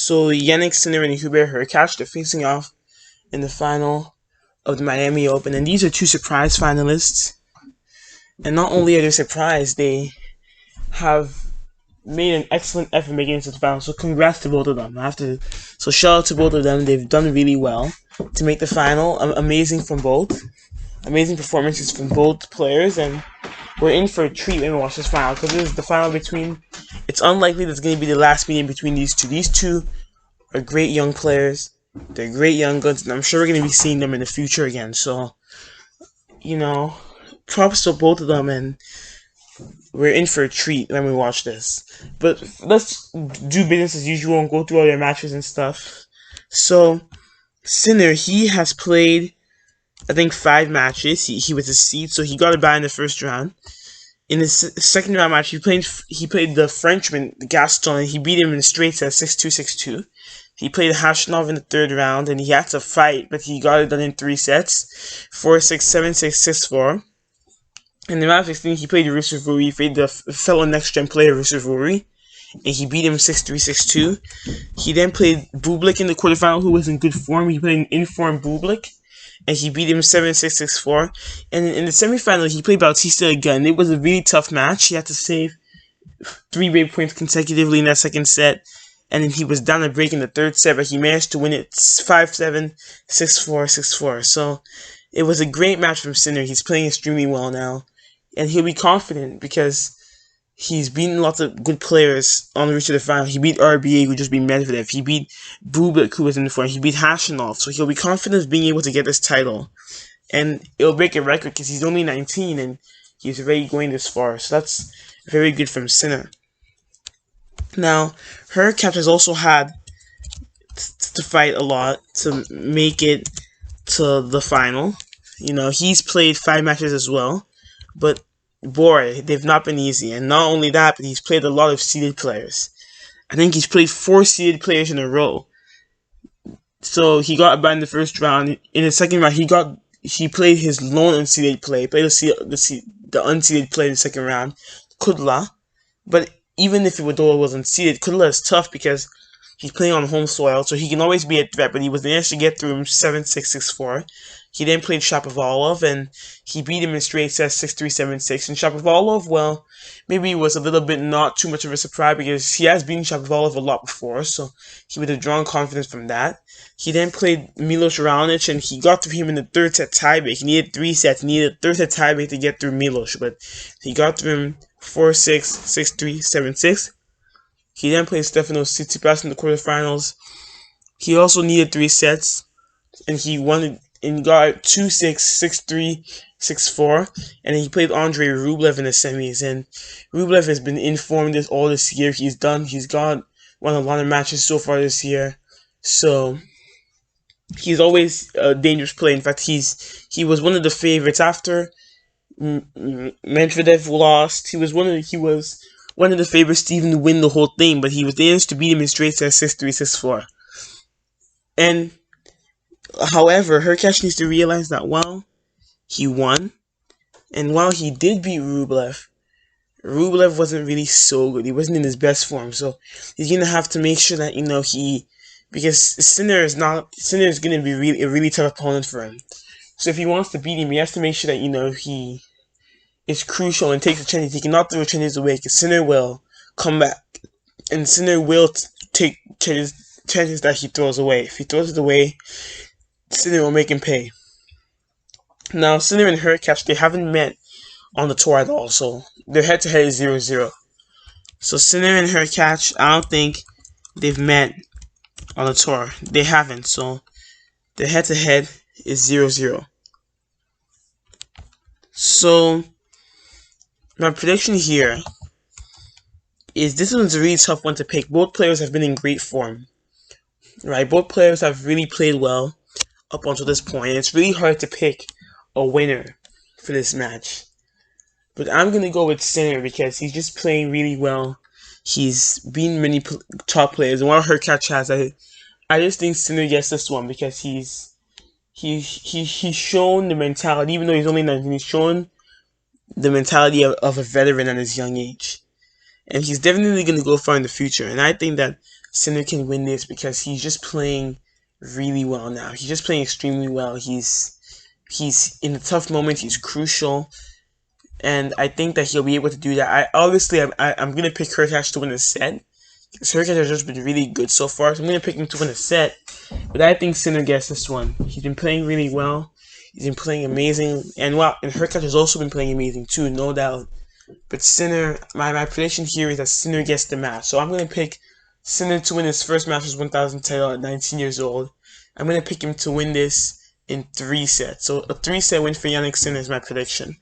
So Jannik Sinner and Hubert Hurkacz, they're facing off in the final of the Miami Open, and these are two surprise finalists. And not only are they surprised, they have made an excellent effort making it to the final. So congrats to both of them. So shout out to both of them. They've done really well to make the final. Amazing from both. Amazing performances from both players, and we're in for a treat when we watch this final because this is the final between. It's unlikely that's going to be the last meeting between these two. These two are great young players. They're great young guns, and I'm sure we're going to be seeing them in the future again. So, props to both of them, and we're in for a treat when we watch this. But let's do business as usual and go through all their matches and stuff. So, Sinner, he has played, I think, 5 matches. He was a seed, so he got a bye in the first round. In his second round match, he played the Frenchman, Gaston, and he beat him in straight sets 6-2, 6-2. He played Hashanov in the third round, and he had to fight, but he got it done in 3 sets, 4-6, 7-6, 6-4. In the round of 16, he played Rusevuri. He played the fellow next-gen player Rusevuri, and he beat him 6-3, 6-2. He then played Bublik in the quarterfinal, who was in good form. He played an informed Bublik, and he beat him 7-6, 6-4. And in the semifinal, he played Bautista again. It was a really tough match. He had to save 3 break points consecutively in that second set, and then he was down a break in the third set, but he managed to win it 5-7, 6-4, 6-4. So it was a great match from Sinner. He's playing extremely well now, and he'll be confident because he's beaten lots of good players on the route to the final. He beat RBA, who just beat Medvedev. He beat Bublik, who was in the form. He beat Hashanov. So he'll be confident of being able to get this title. And it'll break a record because he's only 19 and he's already going this far. So that's very good from Sinner. Now, Hurkacz has also had to fight a lot to make it to the final. He's played 5 matches as well. But boy, they've not been easy. And not only that, but he's played a lot of seeded players. I think he's played 4 seeded players in a row. So he got a bye in the first round. In the second round, he played his lone unseeded play. He played the unseeded play in the second round, Kudla. But even if Iwadora was unseeded, Kudla is tough because he's playing on home soil, so he can always be a threat. But he was managed to get through him 7-6, 6-4. He then played Shapovalov, and he beat him in straight sets 6-3, 7-6. And Shapovalov, well, maybe it was a little bit not too much of a surprise because he has beaten Shapovalov a lot before, so he would have drawn confidence from that. He then played Milos Raonic, and he got through him in the third set tiebreak. He needed 3 sets. He needed a third set tiebreak to get through Milos, but he got through him 4-6, 6-3, 7-6. He then played Stefanos Tsitsipas in the quarterfinals. He also needed 3 sets, and he won and got 2-6, 6-3, 6-4. And then he played Andrei Rublev in the semis. And Rublev has been informed all this year. He's won a lot of matches so far this year. So he's always a dangerous player. In fact, he was one of the favorites after Medvedev lost. He was one of the favorites to even win the whole thing, but he was dangerous to beat him in straight sets 6-3, 6-4. And however, Hurkacz needs to realize that while he won, and while he did beat Rublev wasn't really so good. He wasn't in his best form, so he's gonna have to make sure that because Sinner is gonna be a really tough opponent for him. So if he wants to beat him, he has to make sure that he is crucial and takes the chances. He cannot throw chances away because Sinner will come back, and Sinner will take chances that he throws away. If he throws it away, Sinner will make him pay. Now, Sinner and Hurkacz, they haven't met on the tour at all, so their head-to-head is 0-0. So Sinner and Hurkacz, I don't think they've met on the tour. They haven't, so their head-to-head is 0-0. So my prediction here is this one's a really tough one to pick. Both players have been in great form, right? Both players have really played well up until this point. And it's really hard to pick a winner for this match. But I'm going to go with Sinner because he's just playing really well. He's beaten many top players. And while Hurkacz has, I just think Sinner gets this one because he's shown the mentality, even though he's only 19, he's shown the mentality of a veteran at his young age. And he's definitely going to go far in the future. And I think that Sinner can win this because he's just playing really well now. He's just playing extremely well. He's in a tough moment. He's crucial, and I think that he'll be able to do that. I'm gonna pick Hurkacz to win the set. Because Hurkacz has just been really good so far, so I'm gonna pick him to win the set. But I think Sinner gets this one. He's been playing really well. He's been playing amazing, and Hurkacz has also been playing amazing too, no doubt. But Sinner, my prediction here is that Sinner gets the match. So I'm gonna pick Sinner to win his first Masters 1000 title at 19 years old. I'm gonna pick him to win this in 3 sets. So a 3-set win for Jannik Sinner is my prediction.